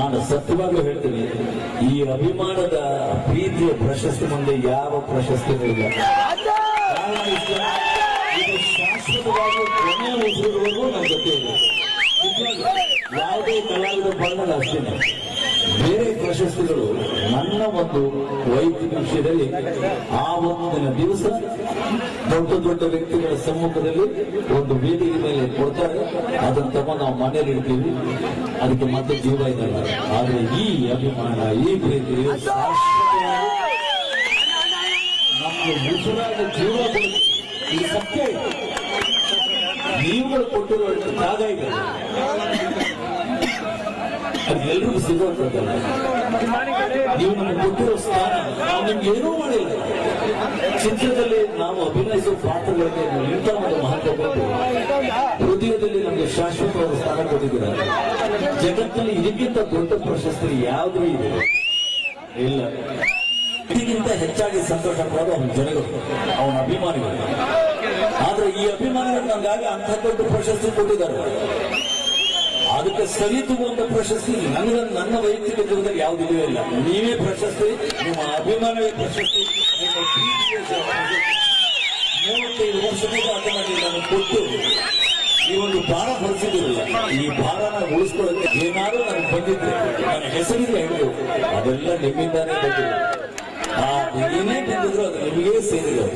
ನಾನು ಸತ್ಯವಾಗ್ಲೂ ಹೇಳ್ತೀನಿ, ಈ ಅಭಿಮಾನದ ಪ್ರೀತಿಯ ಪ್ರಶಸ್ತಿ ಮುಂದೆ ಯಾವ ಪ್ರಶಸ್ತಿನೂ ಇಲ್ಲ. ಕಾರಣ ಇಷ್ಟ, ಇದು ಶಾಶ್ವತವಾಗಿ ಕೊನೆಯ ಉಸಿರುವರೆಗೂ ನಮ್ಮ ಜೊತೆ ಇದೆ. ಯಾವುದೇ ಕಲಾವಿದ ಬಂದಾಗ ಅಷ್ಟೇನೆ. ಬೇರೆ ಪ್ರಶಸ್ತಿಗಳು ನನ್ನ ಒಂದು ವೈಯಕ್ತಿಕ ವಿಷಯದಲ್ಲಿ ಆ ಒಂದಿನ ದಿವಸ ದೊಡ್ಡ ದೊಡ್ಡ ವ್ಯಕ್ತಿಗಳ ಸಮ್ಮುಖದಲ್ಲಿ ಒಂದು ವೇದಿಕೆ ಮೇಲೆ ಕೊಡ್ತಾರೆ, ಅದನ್ನ ತಗೊಂಡು ನಾವು ಮನೇಲಿ ಇಡ್ತೀವಿ, ಅದಕ್ಕೆ ಮತ್ತೆ ಜೀವ ಇದಲ್ಲ. ಆದ್ರೆ ಈ ಅಭಿಮಾನ, ಈ ಪ್ರೀತಿ ನಮ್ಗೆ ಉಸಿರಾದ ಜೀವ ಕೊಡುತ್ತೆ. ಈ ಸತ್ಯ ನೀವುಗಳು ಕೊಟ್ಟಿರುವ ಜಾಗ ಇದೆ, ಅದೆಲ್ಲರಿಗೂ ಸಿಗೋದಲ್ಲ. ನೀವು ನಮಗೆ ಕೊಟ್ಟಿರೋ ಸ್ಥಾನ, ನಾವು ನಿಮ್ಗೆ ಏನೂ ಮಾಡಿಲ್ಲ. ಚಿತ್ರದಲ್ಲಿ ನಾವು ಅಭಿನಯಿಸುವ ಪಾತ್ರಗಳಿಗೆ ಇಂಥ ಒಂದು ಮಹತ್ವ ಕೊಟ್ಟು ಹೃದಯದಲ್ಲಿ ನಮಗೆ ಶಾಶ್ವತವಾದ ಸ್ಥಾನ ಕೊಟ್ಟಿದ್ದೀರ. ಜಗತ್ತಿನಲ್ಲಿ ಇದಕ್ಕಿಂತ ದೊಡ್ಡ ಪ್ರಶಸ್ತಿ ಯಾವುದೂ ಇದೆ ಇಲ್ಲ. ಇದಕ್ಕಿಂತ ಹೆಚ್ಚಾಗಿ ಸಂತೋಷ ಪಡೋದು ಅವನ ಜನಗಳು, ಅವನ ಅಭಿಮಾನಿಗಳು. ಆದ್ರೆ ಈ ಅಭಿಮಾನಿಗಳು ನಮಗಾಗಿ ಅಂಥ ದೊಡ್ಡ ಪ್ರಶಸ್ತಿ ಕೊಟ್ಟಿದ್ದಾರೆ. ಅದಕ್ಕೆ ಸರಿತುವಂತ ಪ್ರಶಸ್ತಿ ನನ್ನ ವೈಯಕ್ತಿಕ ಜೀವನದಲ್ಲಿ ಯಾವುದಿಲ್ಲವೇ ಇಲ್ಲ. ನೀವೇ ಪ್ರಶಸ್ತಿ, ನಿಮ್ಮ ಅಭಿಮಾನವೇ ಪ್ರಶಸ್ತಿ, ನಿಮ್ಮ ಪ್ರೀತಿಯ 35 ವರ್ಷದಿಂದ ಅದನ್ನು ನಾನು ಕೊಟ್ಟು ಈ ಒಂದು ಭಾರ ಹೊರಿಸಿದಿರಲ್ಲ. ಈ ಭಾರನ ಉಳಿಸ್ಕೊಳ್ಳೋಕೆ ಏನಾದ್ರೂ ನನಗೆ ಬಂದಿದ್ರೆ ನನ್ನ ಹೆಸರಿಗೆ ಹೇಳು, ಅದೆಲ್ಲ ನಿಮ್ಮಿಂದಾನೇ ಬಂದಿಲ್ಲ. ಏನೇ ಬಂದಿದ್ರು ಅದು ನಿಮಗೇ ಸೇರಿದೆ.